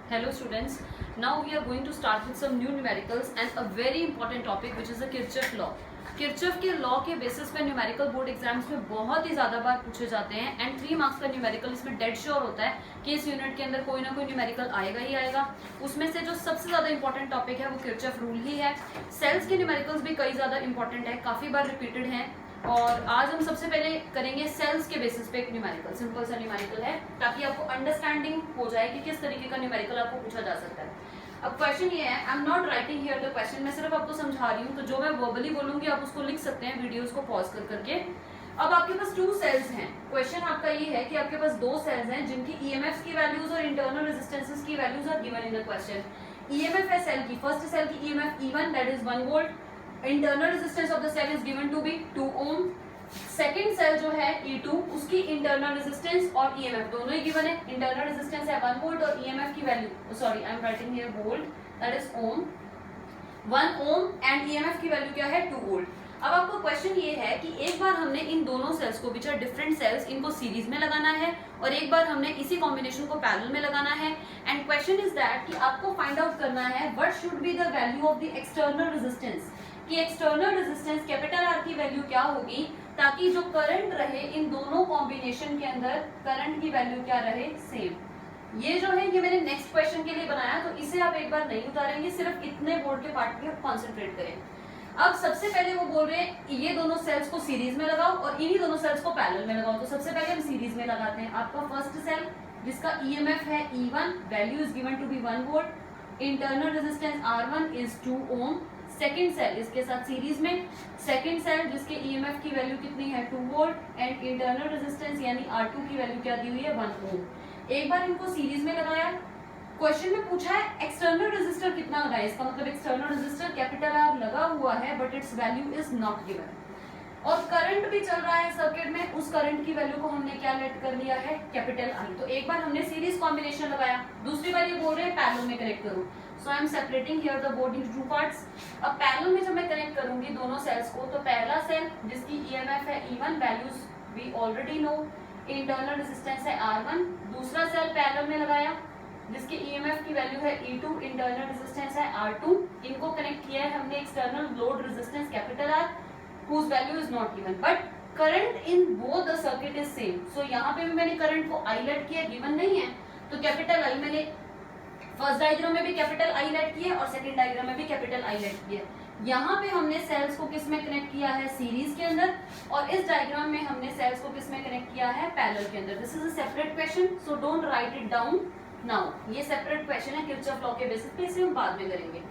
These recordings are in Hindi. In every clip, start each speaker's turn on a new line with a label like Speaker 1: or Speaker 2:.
Speaker 1: Hello students, now we are going to start with some new numericals and a very important topic which is the Kirchhoff law. Kirchhoff के लॉ के बेसिस पे न्यूमेरिकल बोर्ड एग्जाम्स में बहुत ही ज्यादा बार पूछे जाते हैं एंड 3 मार्क्स का न्यूमेरिकल इसमें डेड श्योर होता है कि इस यूनिट के अंदर कोई ना कोई न्यूमेरिकल आएगा ही आएगा। उसमें से जो सबसे ज्यादा इंपॉर्टेंट टॉपिक है वो किरचॉफ रूल ही है। सेल्स के न्यूमेरिकल्स भी कई ज्यादा इंपॉर्टेंट है, काफी बार रिपीटेड है और आज हम सबसे पहले करेंगे सेल्स के बेसिस पे एक न्यूमेरिकल, सिंपल सा न्यूमेरिकल है ताकि आपको अंडरस्टैंडिंग हो जाए कि किस तरीके का न्यूमेरिकल आपको पूछा जा सकता है। अब क्वेश्चन ये है, I am not writing here the question, मैं सिर्फ आपको समझा रही हूँ, तो जो मैं वर्बली बोलूंगी आप उसको लिख सकते हैं वीडियोस को पॉज कर करके। अब आपके पास 2 सेल्स हैं। क्वेश्चन आपका ये है कि आपके पास 2 सेल्स हैं जिनकी ईएमएफ की वैल्यूज और इंटरनल रेजिस्टेंसेस की values are given in the question. EMF है सेल की, फर्स्ट सेल की EMF E1 that is 1 volt, internal resistance of the cell is given to be 2 ohm. Second cell जो है E2 उसकी इंटरनल रेजिस्टेंस और ईएमएफ दोनों ही गिवन है। इंटरनल रेजिस्टेंस है 1 वोल्ट और ईएमएफ की value, sorry I am writing here volt, that is ohm, 1 ohm and EMF की वैल्यू क्या है 2 वोल्ट। अब आपको क्वेश्चन ये है कि एक बार हमने इन दोनों सेल्स को विच आर डिफरेंट सेल्स इनको सीरीज में लगाना है और एक बार हमने इसी कॉम्बिनेशन को पैरेलल में लगाना है एंड क्वेश्चन इज दैट कि आपको फाइंड आउट करना है what should be the value of the external resistance, कि एक्सटर्नल रेजिस्टेंस कैपिटल आर की वैल्यू क्या होगी ताकि जो करंट रहे इन दोनों कॉम्बिनेशन के अंदर करंट की वैल्यू क्या रहे सेम। ये जो है ये मैंने नेक्स्ट क्वेश्चन के लिए बनाया, तो इसे आप एक बार नहीं उतारेंगे, सिर्फ इतने बोर्ड के पार्ट पे कॉन्सेंट्रेट करें। अब सबसे पहले वो बोल रहे हैं ये दोनों सेल्स को सीरीज में लगाओ और इन्हीं दोनों सेल्स को पैरेलल में लगाओ। तो सबसे पहले हम सीरीज में लगाते हैं। आपका फर्स्ट सेल जिसका ईएमएफ है E1, value is given to be 1 volt, internal resistance R1 is 2 ohm. Second cell इसके साथ सीरीज में, सेकेंड सेल जिसके ईएमएफ की वैल्यू कितनी है 2 वोल्ट एंड इंटरनल रेजिस्टेंस यानी R2 की वैल्यू क्या दी हुई है 1 ओम। एक बार इनको सीरीज में लगाया, क्वेश्चन में पूछा है एक्सटर्नल रेजिस्टर कितना लगाए, इसका मतलब एक्सटर्नल रेजिस्टर कैपिटल आर लगा हुआ है but it's value is not given और करंट भी चल रहा है सर्किट में, उस करंट की वैल्यू को हमने क्या लेट कर लिया है कैपिटल आई। तो एक बार हमने सीरीज कॉम्बिनेशन लगाया, दूसरी बार ये बोल रहे हैं पैरेलल में कनेक्ट करो। So I am separating here the board into 2 parts. अब पैरेलल में जब मैं कनेक्ट करूंगी दोनों सेल्स को, तो पहला सेल जिसकी ईएमएफ है E1, values we already know, internal resistance है R1। दूसरा सेल पैरेलल में लगाया जिसकी ईएमएफ की वैल्यू है E2, इंटरनल रेजिस्टेंस है R2। इनको कनेक्ट किया है हमने external load resistance capital R whose value is not given but current in both the circuit is same। so यहाँ पे भी मैंने करंट को I लेट किया, गिवन नहीं है, तो कैपिटल I मैंने फर्स्ट डायग्राम में भी कैपिटल I लेट किया और सेकंड डायग्राम में भी कैपिटल I लेट किया। यहाँ पे हमने सेल्स को किस में कनेक्ट किया है सीरीज के अंदर और इस डायग्राम में हमने सेल्स को किस में कनेक्ट किया है पैरेलल के अंदर। This is a separate question, so don't write it down now. ये सेपरेट क्वेश्चन है किरचॉफ लॉ के बेसिस पे, इसे हम बाद में करेंगे।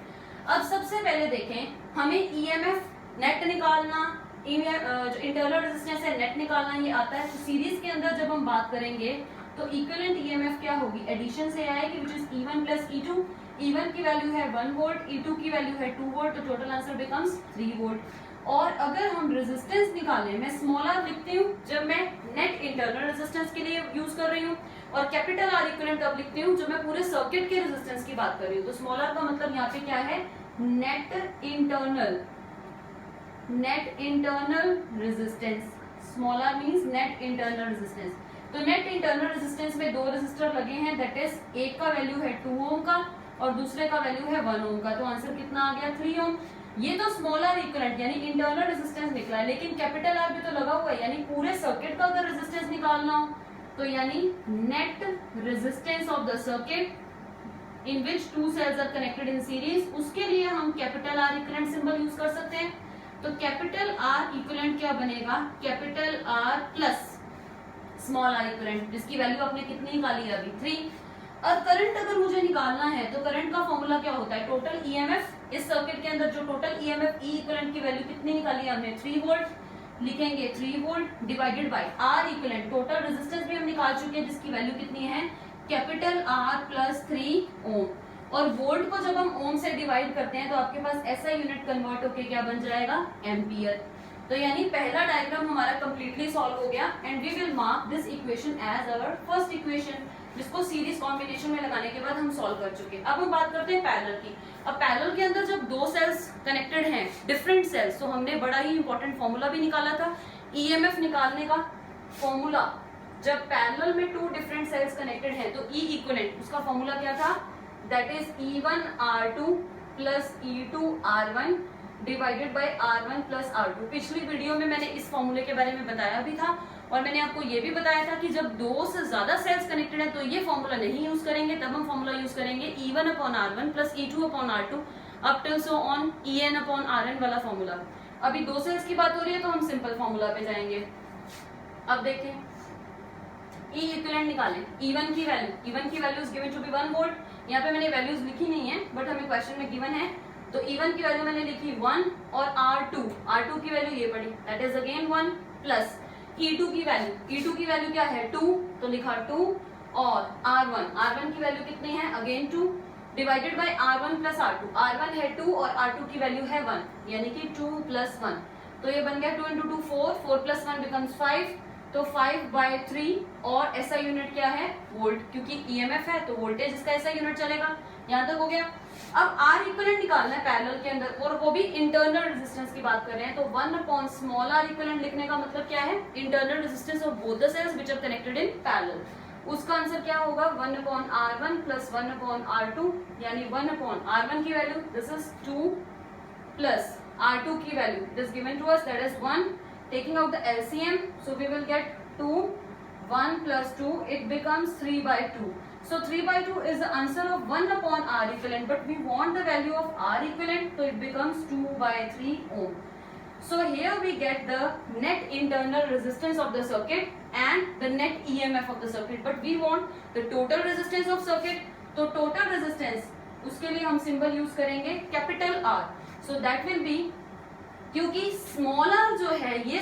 Speaker 1: अब सबसे पहले देखें हमें ईएमएफ नेट निकालना, जो इंटरनल रेजिस्टेंस है नेट निकालना, ये आता है। तो सीरीज के अंदर जब हम बात करेंगे तो इक्विवेलेंट ईएमएफ क्या होगी, एडिशन से आएगी which is E1 plus E2। E1 की वैल्यू है 1 वोल्ट, E2 की वैल्यू है 2 वोल्ट, तो टोटल आंसर बिकम्स 3 वोल्ट। और अगर हम रेजिस्टेंस निकालें, मैं स्मॉल r लिखती हूँ जब मैं नेट इंटरनल रेजिस्टेंस के लिए यूज कर रही हूँ और कैपिटल R इक्विवेलेंट कब लिखती हूँ जब मैं पूरे सर्किट के रेजिस्टेंस की बात कर रही हूँ। तो स्मॉल r का मतलब यहाँ पे क्या है, net internal resistance. Small r means net internal resistance. तो नेट इंटरनल रेजिस्टेंस में 2 रेजिस्टर लगे हैं, दैट इज एक का वैल्यू है 2 ओम का और दूसरे का वैल्यू है 1 ओम का, तो आंसर कितना आ गया 3 ओम। ये तो स्मॉल r इक्विवेलेंट यानी इंटरनल रेजिस्टेंस निकला है, लेकिन कैपिटल R भी तो लगा हुआ है, यानी पूरे सर्किट का अगर रेजिस्टेंस निकालना हो तो यानी net resistance of the circuit in which 2 cells are connected in series, उसके लिए हम capital R equivalent symbol use कर सकते हैं। तो कैपिटल R इक्विवेलेंट क्या बनेगा, capital R plus small r equivalent, जिसकी वैल्यू आपने कितनी निकाली है अभी 3। अब करंट अगर मुझे निकालना है तो करंट का फॉर्मूला क्या होता है, टोटल ईएमएफ, इस सर्किट के अंदर जो टोटल ईएमएफ E इक्विवेलेंट की वैल्यू कितनी निकाली है हमने 3 वोल्ट, लिखेंगे 3 volt divided by R equivalent, total resistance भी हम निकाल चुके हैं जिसकी वैल्यू कितनी है कैपिटल R प्लस 3 ओम। और वोल्ट को जब हम ओम से डिवाइड करते हैं तो आपके पास ऐसा यूनिट कन्वर्ट होके क्या बन जाएगा एम्पियर। तो यानी पहला डायग्राम हमारा कंप्लीटली सॉल्व हो गया and we will mark this equation as our first equation, जिसको सीरीज कॉम्बिनेशन में लगाने के बाद हम सॉल्व कर चुके हैं। अब हम बात करते हैं पैरेलल की। अब पैरेलल के अंदर जब 2 सेल्स कनेक्टेड हैं, डिफरेंट सेल्स, तो हमने बड़ा ही इंपॉर्टेंट फॉर्मूला भी निकाला था ईएमएफ निकालने का फॉर्मूला। जब पैरेलल में 2 डिफरेंट सेल्स कनेक्टेड हैं तो E इक्विवेलेंट उसका फॉर्मूला क्या था, that is E1 R2 plus E2 R1 divided by R1 plus R2। पिछली वीडियो में मैंने इस फॉर्मूले के बारे में बताया भी था और मैंने आपको ये भी बताया था कि जब दो से ज्यादा सेल्स कनेक्टेड है तो ये फॉर्मूला नहीं यूज करेंगे, तब हम फॉर्मूला यूज करेंगे E1 upon R1 plus E2 upon R2 up till so on En upon Rn वाला फॉर्मूला। अभी दो सेल्स की बात हो रही है तो हम सिंपल फॉर्मूला पे जाएंगे। अब देखें E इक्विवेलेंट निकालें, E1 की value is given to be 1 volt. यहाँ पे मैंने वैल्यूज लिखी नहीं है बट हमें क्वेश्चन में गिवन है, तो E1 की वैल्यू मैंने लिखी 1 और R2 की वैल्यू ये पड़ी that is again 1 plus E2 की वैल्यू क्या है 2 तो लिखा 2 और R1 की वैल्यू कितनी है again 2 divided by R1 plus R1 है 2 और R2 की वैल्यू है 1 यानी कि 2 प्लस 1, तो ये बन गया 2 इंटू 2 4 प्लस 1 बिकम्स 5, तो 5/3 और ऐसा यूनिट क्या है वोल्ट, क्योंकि ईएमएफ है तो वोल्टेज इसका ऐसा यूनिट चलेगा। यहाँ तक हो गया। अब आर इक्विवेलेंट निकालना है पैरेलल के अंदर और वो भी इंटरनल रेजिस्टेंस की बात कर रहे हैं, तो 1 अपॉन स्मॉल आर इक्विवेलेंट लिखने का मतलब क्या है internal resistance of both the cells which are connected in parallel. उसका आंसर क्या होगा 1 upon R1 plus 1 upon R2 यानी 1 अपॉन R1 की value this is 2 plus R2 की value this given to us that is 1, taking out the LCM so we will get 2, 1 plus 2 it becomes 3/2, so 3/2 is the answer of 1 upon R equivalent, but we want the value of R equivalent so it becomes 2/3 ohm. So here we get the net internal resistance of the circuit and the net EMF of the circuit, but we want the total resistance of circuit, तो total resistance उसके लिए हम सिंबल यूज करेंगे capital R, so that will be क्योंकि स्मॉल आर जो है ये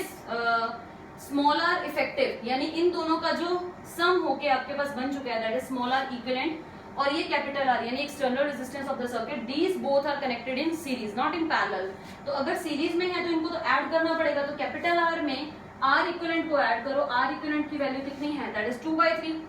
Speaker 1: स्मॉल आर इफेक्टिव यानी इन दोनों का जो सम होके आपके पास बन चुका है that is small r equivalent और ये कैपिटल आर यानी external resistance of the circuit, these both are connected in series not in parallel. तो अगर सीरीज में है तो इनको तो ऐड करना पड़ेगा, तो कैपिटल आर में आर इक्विवेलेंट को ऐड करो, आर इक्विवेलेंट की वैल्यू कितनी है दैट इज 2/3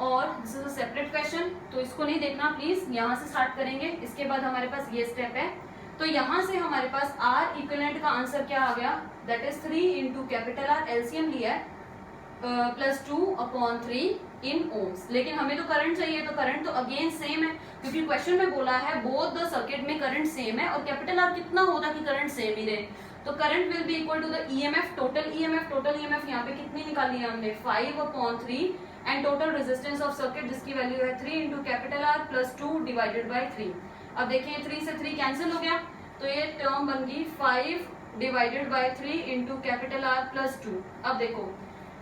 Speaker 1: और this is a separate question, तो इसको नहीं देखना प्लीज, यहाँ से स्टार्ट करेंगे। इसके बाद हमारे पास ये स्टेप है, तो यहां से हमारे पास आर इक्विवेलेंट का आंसर क्या आ गया that is 3 into capital are LCM लिया है प्लस 2 अपॉन 3 इन ओम्स, लेकिन हमें तो करंट चाहिए, तो करंट तो अगेन सेम है क्योंकि क्वेश्चन में बोला है बोथ द सर्किट में करंट सेम है और कैपिटल आर कितना होता कि करंट सेम ही रहे, तो current will be equal to the EMF total EMF यहाँ पे कितनी निकाली है हमने 5/3 and total resistance of circuit जिसकी वैल्यू है 3 into capital R plus 2 divided by 3। अब देखिए 3 से 3 कैंसिल हो गया तो ये टर्म बन गई 5 divided by 3 into capital R plus 2। अब देखो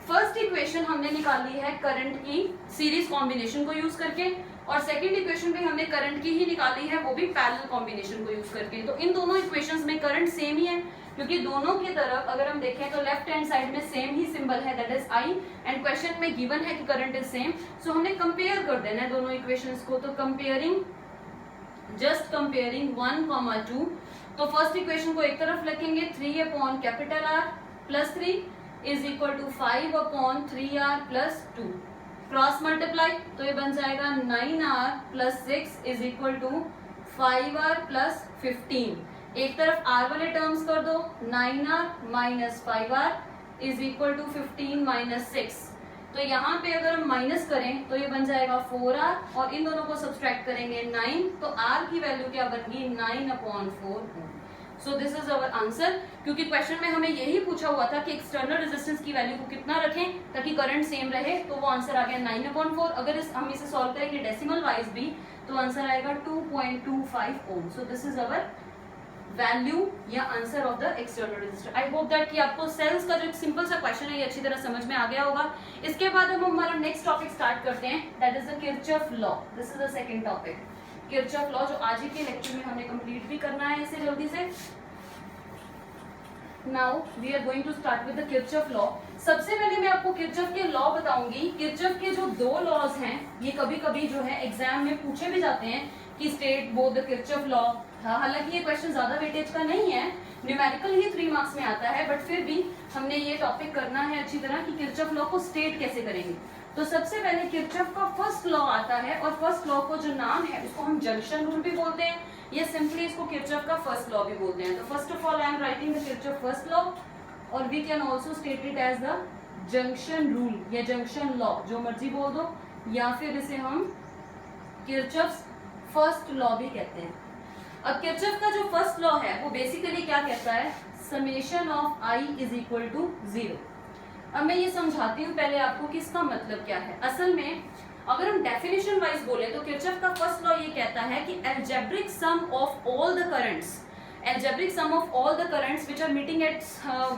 Speaker 1: फर्स्ट इक्वेशन हमने निकाली है करंट की सीरीज कॉम्बिनेशन को यूज करके और सेकंड इक्वेशन भी हमने करंट की ही निकाली है वो भी पैरेलल कॉम्बिनेशन को यूज करके, तो इन दोनों इक्वेशंस में करंट सेम ही है क्योंकि दोनों की तरफ अगर हम देखें तो लेफ्ट हैंड साइड में सेम ही सिंबल है that is I and question में गिवन है कि करंट इज सेम, सो हमने कंपेयर कर देना है दोनों इक्वेशंस को, तो जस्ट कंपेयरिंग 1, 2, तो फर्स्ट इक्वेशन को एक तरफ लिखेंगे 3 upon capital R plus 3 is equal to 5 upon 3r plus 2, cross multiply तो ये बन जाएगा 9r plus 6 is equal to 5r plus 15, एक तरफ r वाले टर्म्स कर दो 9r minus 5r is equal to 15 minus 6, तो यहाँ पे अगर हम माइनस करें तो ये बन जाएगा 4r और इन दोनों को सब्सट्रैक्ट करेंगे 9, तो r की वैल्यू क्या बन गई 9/4। सो दिस इज अवर आंसर, क्योंकि क्वेश्चन में हमें यही पूछा हुआ था कि एक्सटर्नल रेजिस्टेंस की वैल्यू को कितना रखें ताकि करंट सेम रहे, तो वो आंसर आ गया 9/4। अगर हम इसे सॉल्व करेंगे डेसिमल वाइज भी तो आंसर आएगा 2.25 ohm. So this is our value या answer of the external resistor. I hope that कि आपको सेल्स का जो एक सिंपल सा क्वेश्चन है ये अच्छी तरह समझ में आ गया होगा। इसके बाद हम हमारा नेक्स्ट टॉपिक स्टार्ट करते हैं that is the Kirchhoff law. This is the second topic Kirchhoff law, जो आज ही के लेक्चर में हमने कंप्लीट भी करना है इसे जल्दी से। Now we are going to start with the Kirchhoff law. सबसे पहले मैं आपको किरचॉफ के लॉ बताऊंगी। किरचॉफ के जो दो लॉज हैं ये कभी कभी जो है एग्जाम में पूछे भी जाते हैं कि state both the Kirchhoff law. हालांकि ये क्वेश्चन ज्यादा वेटेज का नहीं है, न्यूमेरिकल ही 3 मार्क्स में आता है, बट फिर भी हमने ये टॉपिक करना है अच्छी तरह कि किरचॉफ लॉ को स्टेट कैसे करेंगे। तो सबसे पहले किरचॉफ का फर्स्ट लॉ आता है और फर्स्ट लॉ को जो नाम है उसको हम जंक्शन रूल भी बोलते हैं या सिंपली इसको किरचॉफ का फर्स्ट लॉ भी बोलते हैं। तो first of all I am writing the Kirchhoff first law और we can also state it as the junction rule या जंक्शन लॉ, जो मर्जी बोल दो, या फिर इसे हम किरचॉफ्स फर्स्ट लॉ भी कहते हैं। अब किरचॉफ का जो फर्स्ट लॉ है वो बेसिकली क्या कहता है, summation of I is equal to 0। अब मैं ये समझाती हूँ पहले आपको कि इसका मतलब क्या है। असल में अगर हम डेफिनेशन वाइज बोले तो किरचॉफ का फर्स्ट लॉ ये कहता है कि algebraic sum of all the currents, algebraic sum of all the currents which are meeting at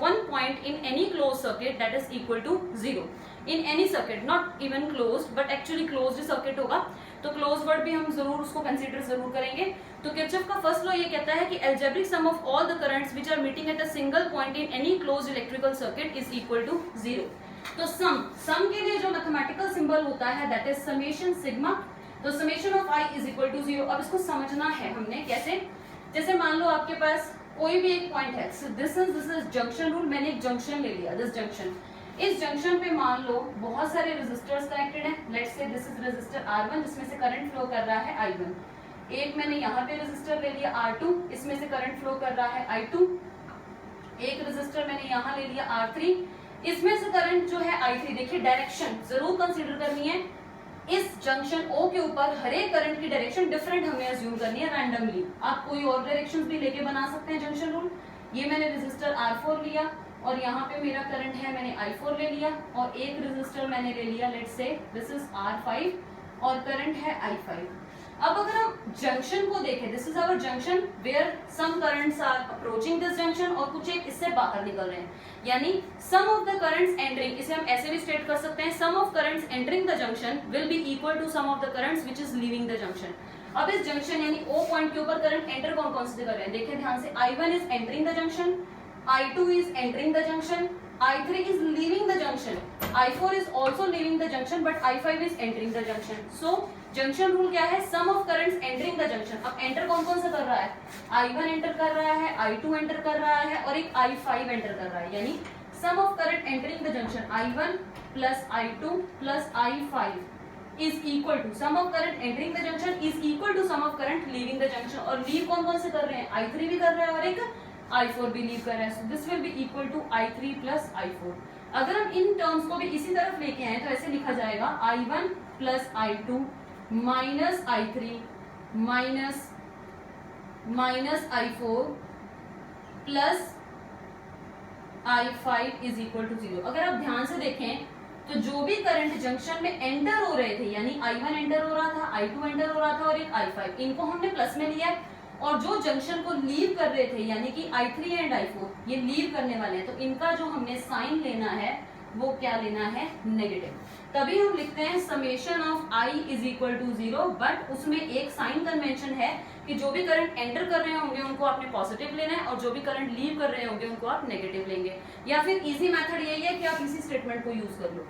Speaker 1: one point in any closed circuit that is equal to 0 in any circuit, not even closed but actually closed circuit होगा तो closed word भी हम जरूर उसको कंसीडर जरूर करेंगे। तो किरचॉफ का फर्स्ट लॉ ये कहता है कि algebraic sum of all the currents which are meeting at a single point in any closed electrical circuit is equal to 0। तो सम के लिए जो मैथमेटिकल सिंबल होता है दैट इज समेशन सिग्मा। तो summation of I is equal to 0। अब इसको समझना है हमने कैसे, जैसे मान लो आपके पास कोई भी एक पॉइंट है, so this is junction rule. मैंने एक जंक्शन ले लिया, दिस जंक्शन, इस जंक्शन पे मान लो बहुत सारे रेजिस्टर्स कनेक्टेड हैं। Let's say this is resistor R1 जिसमें से करंट फ्लो कर रहा है I1। एक मैंने यहाँ पे रेजिस्टर ले लिया R2, इसमें से करंट फ्लो कर रहा है I2। एक रेजिस्टर मैंने यहाँ ले लिया R3, इसमें से करंट जो है I3। देखिए डायरेक्शन जरूर कंसीडर करनी है, इस जंक्शन O के ऊपर हर एक करंट की डायरेक्शन डिफरेंट हमने अज्यूम करनी है रैंडमली। आप कोई और डायरेक्शंस भी लेके बना सकते हैं जंक्शन रूल। ये मैंने रेजिस्टर R4 लिया और यहाँ पे मेरा करंट है, मैंने I4 ले लिया और एक रेजिस्टर मैंने ले लिया, let's say this is R5 और करंट है I5। अब अगर हम जंक्शन को देखें, this is our junction where sum currents are approaching this junction और कुछ एक इससे बाहर निकल रहे हैं, यानी sum of the currents entering, इसे हम ऐसे भी स्टेट कर सकते हैं, sum of currents entering the junction will be equal to sum of the currents which is leaving the junction. अब इस जंक्शन यानी O पॉइंट के ऊपर करंट एंटर कौन कौन से कर रहे हैं, देखिए ध्यान से, I1 is entering the junction, I2 is entering the junction, I3 is leaving the junction, I4 is also leaving the junction but I5 is entering the junction। So junction rule क्या है, sum of currents entering the junction। अब enter कौन कौन सा कर रहा है, I1 enter कर रहा है, I2 enter कर रहा है और एक I5 enter कर रहा है, यानी sum of current entering the junction I1 plus I2 plus I5 is equal to sum of current entering the junction is equal to sum of current leaving the junction। और leave कौन कौन से कर रहे हैं, I3 भी कर रहा है और एक I4 भी लीव कर रहा है। So this will be equal to I3 plus I4। अगर हम इन टर्म्स को भी इसी तरफ लेके आए तो ऐसे लिखा जाएगा I1 plus I2 minus I3 minus I4 plus I5 is equal to 0। अगर आप ध्यान से देखें तो जो भी करंट जंक्शन में एंटर हो रहे थे, यानी I1 एंटर हो रहा था, I2 एंटर हो रहा था और एक I5, इनको हमने प्लस में लिया है। और जो जंक्शन को लीव कर रहे थे यानी कि I3 एंड I4 ये लीव करने वाले हैं, तो इनका जो हमने साइन लेना है वो क्या लेना है, नेगेटिव। तभी हम लिखते हैं summation of I is equal to 0, but उसमें एक साइन कन्वेंशन है कि जो भी करंट एंटर कर रहे होंगे उनको आपने पॉजिटिव लेना है और जो भी करंट लीव कर रहे होंगे उनको आप नेगेटिव लेंगे। या फिर इजी मेथड यही है कि आप इसी स्टेटमेंट को यूज कर लो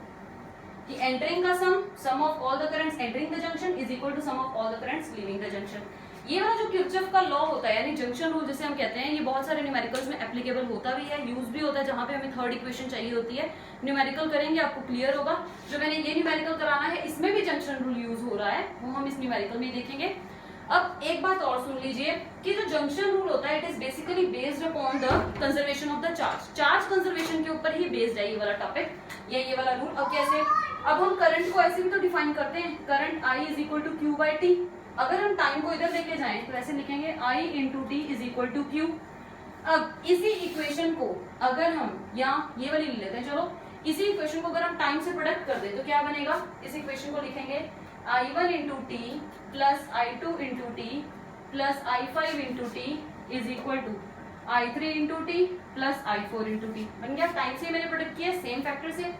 Speaker 1: कि एंटरिंग का sum of all the currents entering the junction is equal to sum of all the currents leaving the junction. ये वाला जो किरचॉफ का लॉ होता है यानी जंक्शन रूल जिसे हम कहते हैं, ये बहुत सारे न्यूमेरिकल्स में एप्लीकेबल होता भी है, यूज भी होता है, जहां पे हमें थर्ड इक्वेशन चाहिए होती है। न्यूमेरिकल करेंगे आपको क्लियर होगा। जो मैंने ये न्यूमेरिकल कराना है इसमें भी जंक्शन रूल यूज हो रहा है, वो हम इस न्यूमेरिकल में देखेंगे। अब एक बात और सुन लीजिए कि जो जंक्शन रूल होता है it is basically based upon the conservation of the charge conservation के ऊपर ही बेस्ड है ये वाला टॉपिक या ये वाला रूल। अब कैसे, अब हम करंट को ऐसे भी तो डिफाइन करते हैं, current I is equal to Q by T. अगर हम टाइम को इधर लेके जाएं तो ऐसे लिखेंगे I into T is equal to Q. अब इसी इक्वेशन को अगर हम यहाँ ये वाली ले लेते हैं, चलो इसी इक्वेशन को अगर हम टाइम से प्रोडक्ट कर दे तो क्या बनेगा, इस इक्वेशन को लिखेंगे I1 into T plus I2 into T plus I5 into T is equal to I3 into T plus I4 into T. बन गया, टाइम से मैंने प्रोडक्ट किया सेम फैक्टर से।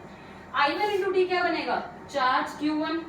Speaker 1: I1 इंटू टी क्या बनेगा, charge Q1,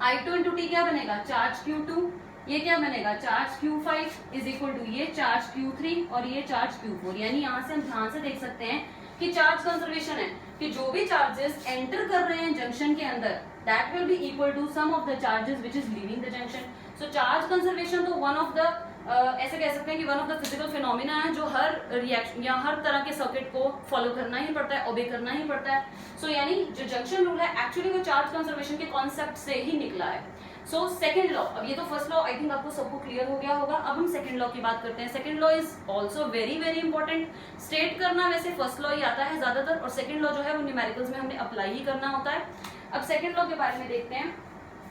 Speaker 1: I2 into T क्या बनेगा, चार्ज Q2, ये क्या बनेगा, charge Q5 is equal to ये चार्ज Q3 और ये चार्ज Q4। यानी यहाँ से हम ध्यान से देख सकते हैं कि चार्ज कंजर्वेशन है कि जो भी चार्जेस एंटर कर रहे हैं जंक्शन के अंदर that will be equal to sum of the charges which is leaving the junction. So charge conservation तो वन ऑफ द ऐसे कह सकते हैं कि one of the physical phenomena है जो हर रिएक्शन या हर तरह के सर्किट को फॉलो करना ही पड़ता है, ओबे करना ही पड़ता है। सो यानी जो जंक्शन रूल है एक्चुअली वो चार्ज कंजर्वेशन के कॉन्सेप्ट से ही निकला है। सो सेकंड लॉ, अब ये तो फर्स्ट लॉ आई थिंक आपको सबको क्लियर हो गया होगा। अब हम सेकंड लॉ की बात करते हैं। Second law is also very very important. State करना वैसे फर्स्ट लॉ ही आता है ज्यादातर, और सेकंड लॉ जो है वो न्यूमेरिकल्स में हमने अप्लाई ही करना होता है। अब सेकंड लॉ के बारे में देखते हैं।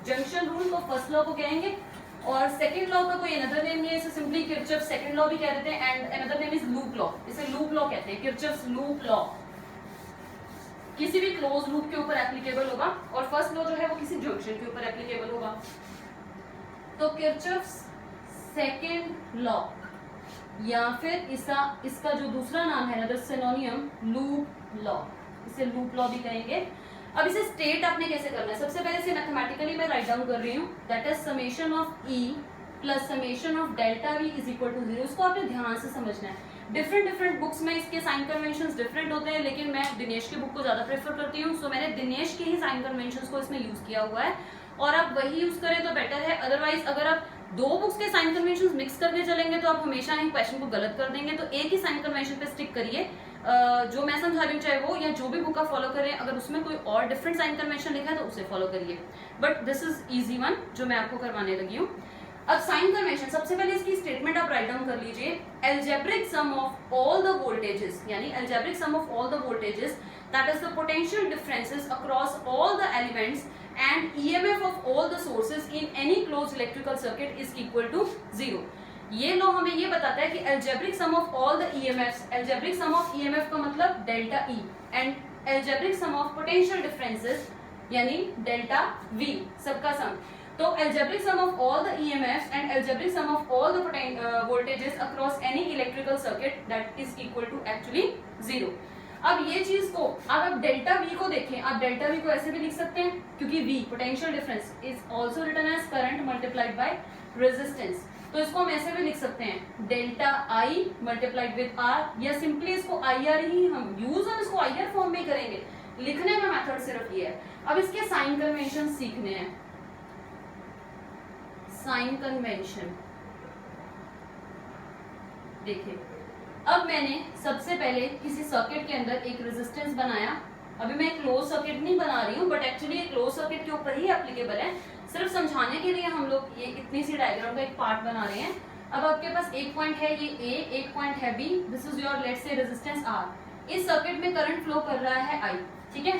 Speaker 1: जंक्शन रूल को फर्स्ट लॉ को कहेंगे और सेकंड लॉ का कोई अनदर नेम नहीं है, इसे सिंपली किरचॉफ सेकंड लॉ भी कह देते हैं and another name is loop law, इसे लूप लॉ कहते हैं, किरचॉफ्स लूप लॉ। किसी भी क्लोज लूप के ऊपर एप्लीकेबल होगा और फर्स्ट लॉ जो है वो किसी जंक्शन के ऊपर एप्लीकेबल होगा। तो किरचॉफ्स सेकंड लॉ या फिर इसका जो दूसरा नाम है ना सिनोनियम लूप लॉ, इसे लूप लॉ भी कहेंगे। अब इसे स्टेट आपने कैसे करना है, सबसे पहले इसे मैथमेटिकली मैं राइट डाउन कर रही हूँ, that is summation of E plus summation of delta V is equal to 0। इसको आपने ध्यान से समझना है। डिफरेंट बुक्स में इसके साइन कन्वेंशंस डिफरेंट होते हैं, लेकिन मैं दिनेश की बुक को ज्यादा प्रेफर करती हूँ, सो मैंने दिनेश के ही साइन कन्वेंशंस को इसमें यूज किया हुआ है और आप वही यूज करें तो बेटर है। अदरवाइज अगर आप दो बुक्स के साइन कन्वेंशंस मिक्स करके चलेंगे तो आप हमेशा ही क्वेश्चन को गलत कर देंगे। तो एक ही साइन कन्वेंशन पे स्टिक करिए, जो मैं समझा रही हूँ चाहे वो या जो भी बुक आप फॉलो कर रहे हैं, अगर उसमें कोई और डिफरेंट साइन कन्वेंशन लिखा है तो उसे फॉलो करिए, but this is easy one जो मैं आपको करवाने लगी हूँ। अब साइन कन्वेंशन, सबसे पहले इसकी स्टेटमेंट आप राइट डाउन कर लीजिए, algebraic sum of all the voltages, यानी algebraic sum of all the voltages that is the potential differences across all the elements and EMF of all the sources in any closed electrical circuit is equal to 0। ये लॉ हमें ये बताता है कि algebraic sum of all the EMFs, algebraic sum of EMF का मतलब delta E and algebraic sum of potential differences यानी डेल्टा V सबका सम। तो algebraic sum of all the EMFs and algebraic sum of all the voltages across any electrical circuit that is equal to actually 0। अब ये चीज को आप डेल्टा वी को देखें, आप डेल्टा वी को ऐसे भी लिख सकते हैं क्योंकि V potential difference is also written as current multiplied by resistance, तो इसको हम ऐसे भी लिख सकते हैं delta I multiplied with R, या सिंपली इसको आई आर ही हम यूज हम इसको आई आर फॉर्म में करेंगे। लिखने का मेथड सिर्फ ये है। अब इसके साइन कन्वेंशन सीखने हैं। साइन कन्वेंशन देखिए, अब मैंने सबसे पहले किसी सर्किट के अंदर एक रेजिस्टेंस बनाया। अभी मैं क्लोज सर्किट नहीं बना रही हूँ, बट एक्चुअली ये क्लोज सर्किट के ऊपर ही एप्लीकेबल है। सिर्फ समझाने के लिए हम लोग ये इतनी सी डायग्राम का एक पार्ट बना रहे हैं। अब आपके पास एक पॉइंट है ये ए, एक पॉइंट है B, this is your let's say resistance R. इस सर्किट में करंट फ्लो कर रहा है आई, ठीक है।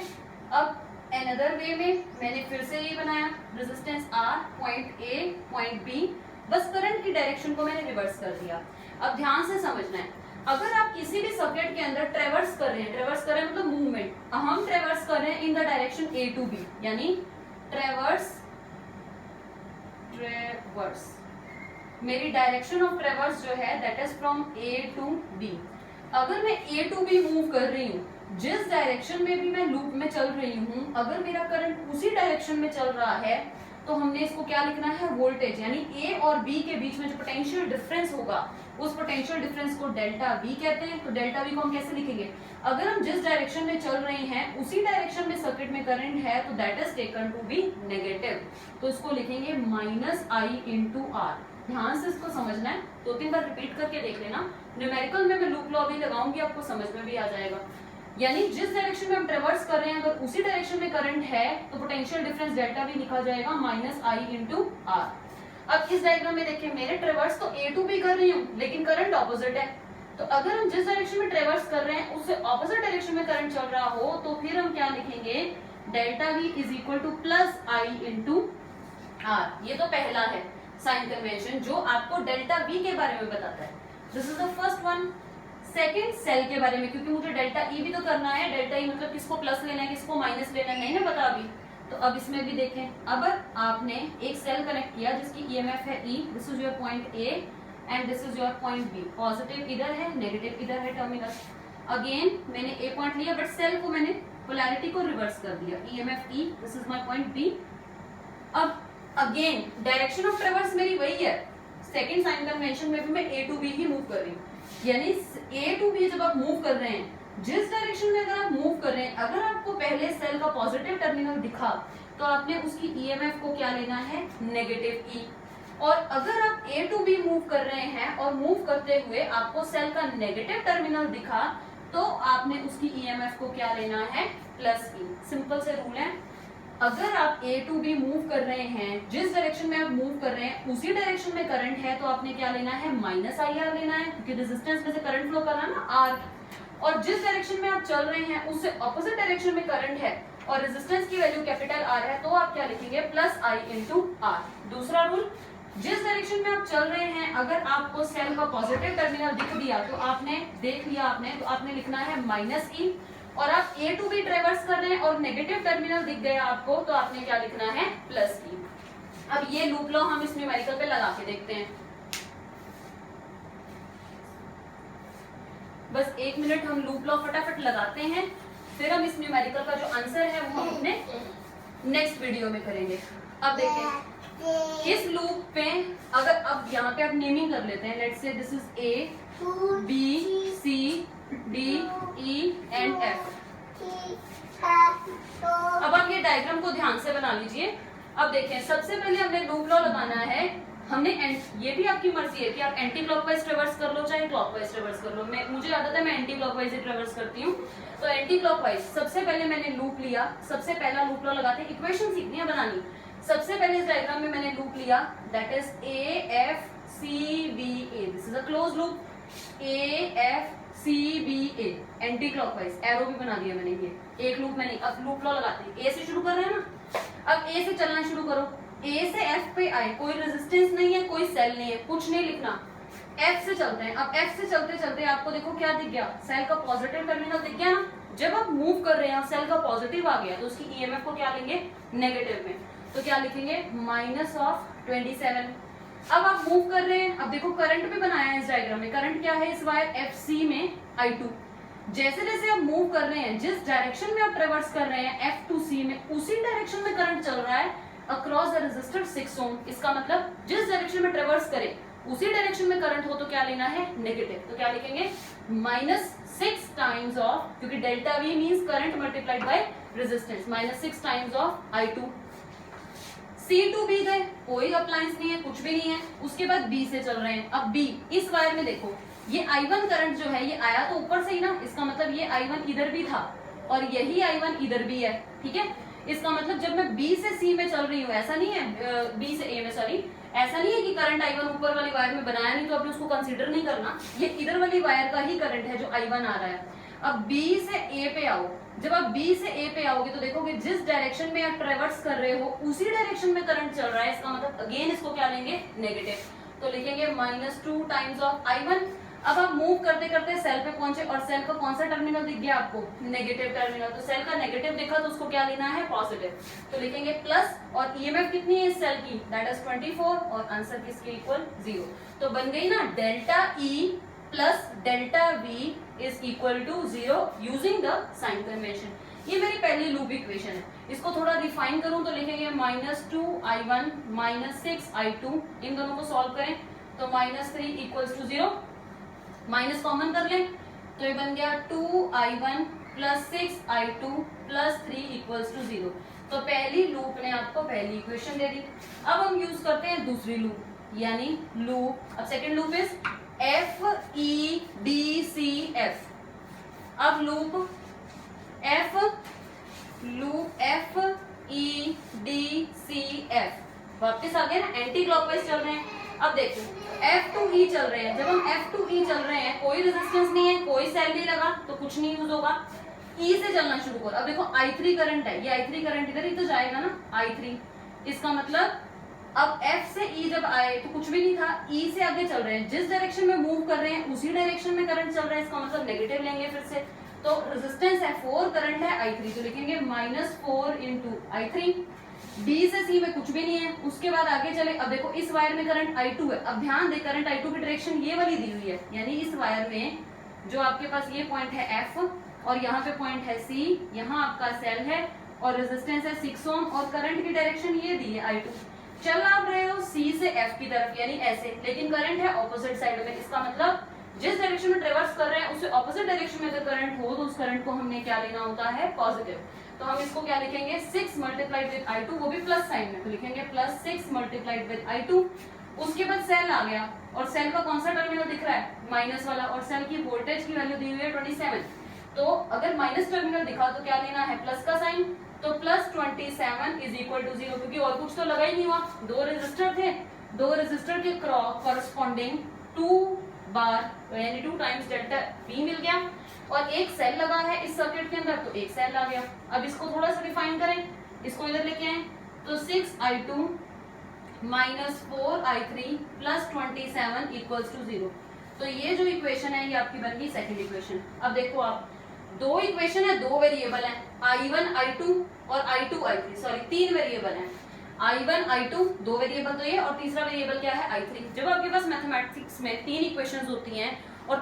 Speaker 1: अब अनदर वे में मैंने फिर से ये बनाया resistance R, point A, point B, बस करंट की डायरेक्शन को मैंने रिवर्स कर दिया। अब ध्यान से समझना है, अगर आप किसी भी सर्किट के अंदर ट्रेवर्स कर रहे हैं, ट्रेवर्स कर रहे हैं मतलब मूवमेंट, हम ट्रेवर्स कर रहे हैं in the direction A to B, यानी ट्रेवर्स मेरी डायरेक्शन ऑफ ट्रेवर्स जो है that is from A to B. अगर मैं ए टू बी मूव कर रही हूँ, जिस डायरेक्शन में भी मैं लूप में चल रही हूँ, अगर मेरा करंट उसी डायरेक्शन में चल रहा है तो हमने इसको क्या लिखना है, वोल्टेज, यानी ए और बी के बीच में जो पोटेंशियल डिफरेंस होगा उस पोटेंशियल डिफरेंस को डेल्टा वी कहते हैं। तो डेल्टा वी को हम कैसे लिखेंगे, अगर हम जिस डायरेक्शन में चल रहे हैं उसी डायरेक्शन में सर्किट में करंट है तो that is taken to be negative, तो इसको लिखेंगे माइनस आई इंटू आर। ध्यान से इसको समझना है, 2-3 बार रिपीट करके देख लेना। न्यूमेरिकल में मैं लूप लॉ भी लगाऊंगी, आपको समझ में भी आ जाएगा। यानी जिस डायरेक्शन में हम ट्रेवर्स कर रहे हैं, अगर उसी डायरेक्शन में करंट है तो पोटेंशियल डिफरेंस डेल्टा भी लिखा जाएगा माइनस आई इंटू आर। अब इस डायग्राम में देखिए, मेरे ट्रेवर्स तो ए टू बी कर रही हूँ लेकिन करंट ऑपोजिट है, तो अगर हम जिस डायरेक्शन में ट्रेवर्स कर रहे हैं उससे ऑपोजिट डायरेक्शन में करंट चल रहा हो तो फिर हम क्या लिखेंगे, delta V is equal to plus I into R. ये तो पहला है साइन कन्वेंशन जो आपको डेल्टा वी के बारे में बताता है। This is the first one. Second cell के बारे में, क्योंकि मुझे डेल्टा ई भी तो करना है, डेल्टा ई मतलब किसको प्लस लेना है किसको माइनस लेना है, नहीं ना पता अभी, तो अब इसमें भी देखें। अब आपने एक सेल कनेक्ट किया जिसकी ईएमएफ है E, this is your point A and this is your point B, positive इधर है नेगेटिव इधर है टर्मिनल। अगेन मैंने ए पॉइंट लिया बट सेल को मैंने पोलैरिटी को रिवर्स कर दिया, EMF E, this is my point B. अब अगेन डायरेक्शन ऑफ ट्रेवर्स मेरी वही है, सेकेंड साइन कन्वेंशन में भी मैं ए टू बी ही मूव कर रही हूँ, यानी ए टू बी जब आप मूव कर रहे हैं, जिस डायरेक्शन में अगर आप मूव कर रहे हैं, अगर आपको पहले सेल का पॉजिटिव टर्मिनल दिखा तो आपने उसकी ईएमएफ को क्या लेना है, नेगेटिव ई। और अगर आप ए टू बी मूव कर रहे हैं और मूव करते हुए आपको सेल का नेगेटिव टर्मिनल दिखा तो आपने उसकी ईएमएफ को क्या लेना है, प्लस ई। सिंपल से रूल है, अगर आप ए टू बी मूव कर रहे हैं, जिस डायरेक्शन में आप मूव कर रहे हैं उसी डायरेक्शन में करंट है तो आपने क्या लेना है, माइनस आई आर लेना है, क्योंकि रेजिस्टेंस में से करंट फ्लो कर रहा है ना आर। और जिस डायरेक्शन में आप चल रहे हैं उससे ऑपोजिट डायरेक्शन में करंट है और रेजिस्टेंस की वैल्यू कैपिटल आर है तो आप क्या लिखेंगे, प्लस आई इंटू आर। दूसरा रूल, जिस डायरेक्शन में आप चल रहे हैं अगर आपको सेल का पॉजिटिव टर्मिनल दिख दिया तो आपने देख लिया तो आपने लिखना है -e, और आप A टू B ट्रेवर्स कर रहे हैं और नेगेटिव टर्मिनल दिख गया आपको तो आपने क्या लिखना है +e। अब ये लूप लॉ हम इस न्यूमेरिकल पे लगा के देखते हैं। बस 1 मिनट हम लूप लॉ फटाफट लगाते हैं, फिर हम इस न्यूमेरिकल का जो आंसर है वो हम अपने नेक्स्ट वीडियो में करेंगे। अब देखिए इस लूप पे अगर अब यहाँ पे आप नेमिंग कर लेते हैं, let's say this is A, B, C, D, E and F। अब आप ये डायग्राम को ध्यान से बना लीजिए। अब देखें सबसे पहले हमने लूप लॉ लगाना है, हमने ये भी आपकी मर्जी है कि आप एंटी क्लॉकवाइज ट्रेवर्स कर लो चाहे क्लॉकवाइज ट्रेवर्स कर लो। मुझे आदत है मैं एंटी क्लॉकवाइज ही ट्रेवर्स करती हूँ। तो एंटी क्लॉकवाइज सबसे पहले मैंने लूप लिया, सबसे पहला लूप लॉ लगाते हैं, इक्वेशन सीखनी है बनानी। सबसे पहले इस डायग्राम में मैंने लूप लिया, that is AFCBA, this is a close loop. AFCBA anti clockwise, arrow भी बना दिया मैंने, ये एक लूप मैंने। अब लूप लॉ लगाते हैं, A से शुरू कर रहे हैं ना, अब A से चलना शुरू करो। A से F पे आए, कोई रेजिस्टेंस नहीं है, कोई सेल नहीं है, कुछ नहीं लिखना। F से चलते हैं, अब F से चलते चलते आपको देखो क्या दिख गया, सेल का पॉजिटिव टर्मिनल दिख गया ना। जब आप मूव कर रहे हैं और सेल का पॉजिटिव आ गया तो उसकी EMF को क्या लेंगे नेगेटिव में, तो क्या लिखेंगे -27। अब आप मूव कर रहे हैं, अब देखो करंट भी बनाया है इस डायग्राम में। करंट क्या है इस वायर FC में I2। जैसे जैसे आप मूव कर रहे हैं, जिस डायरेक्शन में आप ट्रेवर्स कर रहे हैं F to C में, उसी डायरेक्शन में करंट चल रहा है अक्रॉस द रेजिस्टर 6 ओम। इसका मतलब जिस डायरेक्शन में ट्रेवर्स करे उसी डायरेक्शन में करंट हो तो क्या लेना है नेगेटिव, तो क्या लिखेंगे -6 टाइम्स ऑफ, क्योंकि delta V means current multiplied by resistance, -6 times of I2। C to B गए, कोई अप्लायंस नहीं है, कुछ भी नहीं है। उसके बाद B से चल रहे हैं, अब B इस वायर में देखो, ये I1 करंट जो है ये आया तो ऊपर से ही ना, इसका मतलब ये I1 इधर भी था और यही I1 इधर भी है, ठीक है। इसका मतलब जब मैं B से C में चल रही हूँ, ऐसा नहीं है B से A में, सॉरी, ऐसा नहीं है कि करंट I1 ऊपर वाली वायर में बनाया नहीं तो आपने उसको कंसीडर नहीं करना, ये इधर वाली वायर का ही करंट है जो I1 आ रहा है। अब B से A पे आओ, जब आप B से A पे आओगे तो देखोगे जिस डायरेक्शन में आप ट्रेवर्स कर रहे हो उसी डायरेक्शन में करंट चल रहा है, इसका मतलब अगेन इसको क्या लेंगे नेगेटिव, तो लिखेंगे -2 टाइम्स ऑफ I1। अब आप मूव करते करते सेल पे पहुंचे और सेल का कौन सा टर्मिनल दिख गया आपको नेगेटिव टर्मिनल, तो सेल का नेगेटिव दिखा तो उसको क्या लेना है पॉजिटिव, तो लिखेंगे प्लस, और EMF कितनी है इस सेल की, दैट इज 24, और आंसर किसके इक्वल 0। तो बन गई ना delta E plus delta V is equal to 0 using the sign convention. ये मेरी पहली लूप इक्वेशन है। इसको थोड़ा रिफाइन करूं तो लिखेंगे -2I1 -6I2, इन दोनों को सॉल्व करें तो -3 इक्वल्स टू 0, माइनस कॉमन कर लें तो ये बन गया 2I1 plus 6I2 plus 3 equals to 0। तो पहली लूप ने आपको पहली इक्वेशन दे दी। अब हम यूज करते हैं दूसरी लूप, यानी लूप, अब सेकेंड लूप इज FEDCF। अब लूप FEDCF वापस आ गए ना, एंटी क्लॉकवाइज चल रहे हैं। अब देखो F to E चल रहे हैं, जब हम F to E चल रहे हैं कोई रेजिस्टेंस नहीं है, कोई सेल नहीं लगा तो कुछ नहीं यूज होगा। E से चलना शुरू करो, अब देखो I3 करंट है, ये I3 करंट इधर ही तो जाएगा ना I3, इसका मतलब अब F से E जब आए तो कुछ भी नहीं था, E से आगे चल रहे हैं, जिस डायरेक्शन में मूव कर रहे हैं उसी डायरेक्शन में करंट चल रहा है, इसका मतलब नेगेटिव लेंगे फिर से, तो रेजिस्टेंस है 4, करंट है I3, तो लिखेंगे -4 इंटू I3। B से C में कुछ भी नहीं है, उसके बाद आगे चले, अब देखो इस वायर में करंट I2 है, अब ध्यान दे करंट I2 की डायरेक्शन ये वाली दी हुई है, यानी इस वायर में जो आपके पास ये पॉइंट है F और यहाँ पे पॉइंट है C, यहाँ आपका सेल है और रेजिस्टेंस है 6 ओम और करंट की डायरेक्शन ये दी है I2। चल आप रहे हो C से F की तरफ यानी ऐसे, लेकिन करंट है ऑपोजिट साइड में, इसका मतलब जिस डायरेक्शन में ट्रेवर्स कर रहे हैं उससे ऑपोजिट डायरेक्शन में अगर करंट हो तो उस करंट को हमने क्या लेना होता है पॉजिटिव। तो हम इसको क्या लिखेंगे 6 मल्टीप्लाइड विद I2, वो भी प्लस साइन में, तो लिखेंगे +6 मल्टीप्लाइड विद I2। उसके बाद सेल आ गया और सेल का कौन सा टर्मिनल दिख रहा है माइनस वाला, और सेल की वोल्टेज की वैल्यू दी हुई है 27, तो अगर माइनस टर्मिनल दिखा तो क्या लेना है प्लस का साइन, तो +27 इज इक्वल टू 0, क्योंकि और कुछ तो लगा ही नहीं हुआ, 2 रेजिस्टर थे, 2 रेजिस्टर के कॉरस्पॉन्डिंग 2 बार यानी 2 टाइम्स डेल्टा V मिल गया, और एक सेल लगा है इस सर्किट के अंदर तो एक सेल आ गया। अब इसको थोड़ा सा रिफाइन करें, इसको इधर लेके आए तो 6I2 -4i3 + 27 = 0। तो ये जो इक्वेशन है ये आपकी बन गई सेकंड इक्वेशन। अब देखो आप, दो इक्वेशन है, दो वेरिएबल है, I1 I2 और I2 I3, सॉरी 3 वेरिएबल है, I1 I2 दो वेरिएबल तो ये, और तीसरा वेरिएबल क्या है I3। जब आपके पास मैथमेटिक्स में 3 इक्वेशंस होती हैं और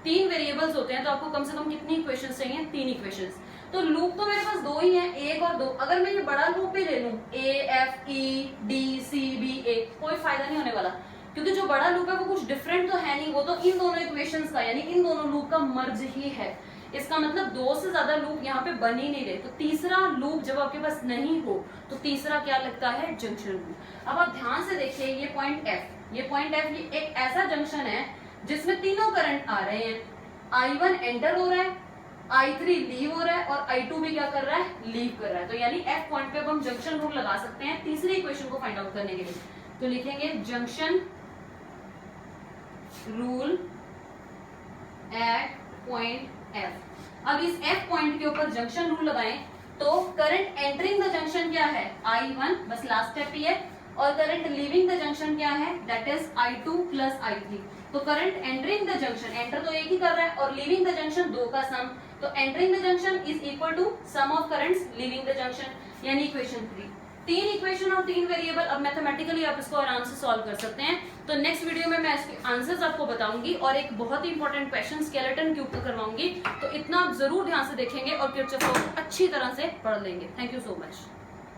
Speaker 1: 3 वेरिएबल्स होते हैं तो आपको कम से कम कितनी इक्वेशंस चाहिए? 3 इक्वेशंस। तो लूप तो मेरे पास दो ही हैं, 1 और 2। अगर मैं ये बड़ा लूप ही ले लूं, A F E D C B A, कोई फायदा नहीं होने वाला, क्योंकि जो बड़ा लूप है वो कुछ डिफरेंट तो है नहीं, वो तो इन दोनों इक्वेशंस का यानी इन दोनों लूप का मर्ज ही है। इसका मतलब 2 से ज्यादा लूप यहाँ पे बन ही नहीं रहे। तो तीसरा लूप जब आपके पास नहीं हो तो तीसरा क्या लगता है? Junction loop. अब आप ध्यान से देखिए, ये पॉइंट F, ये एक ऐसा जंक्शन है जिसमें तीनों करंट आ रहे हैं। I1 एंटर हो रहा है, I3 लीव हो रहा है और I2 भी क्या कर रहा है? लीव कर रहा है। तो यानी F पॉइंट पे हम जंक्शन रूल लगा सकते हैं तीसरी इक्वेशन को फाइंड आउट करने के लिए। तो लिखेंगे junction rule at point F। अब इस F पॉइंट के ऊपर जंक्शन रूल लगाएं तो करंट एंटरिंग द जंक्शन क्या है? I1, बस लास्ट स्टेप ही है, और करंट लीविंग द जंक्शन क्या है? That is I2 + I3। तो current entering the junction, enter तो एक ही कर रहा है, और लीविंग द जंक्शन 2 का सम, तो entering the junction is equal to sum of currents leaving the junction, यानी इक्वेशन 3। 3 इक्वेशन और 3 वेरिएबल। अब मैथमेटिकली आप इसको आराम से सॉल्व कर सकते हैं। तो नेक्स्ट वीडियो में मैं इसके आंसर्स आपको बताऊंगी और एक बहुत ही इंपॉर्टेंट क्वेश्चन स्केलेटन के ऊपर करवाऊंगी। तो इतना आप जरूर ध्यान से देखेंगे और किरचॉफ लॉ अच्छी तरह से पढ़ लेंगे। Thank you so much.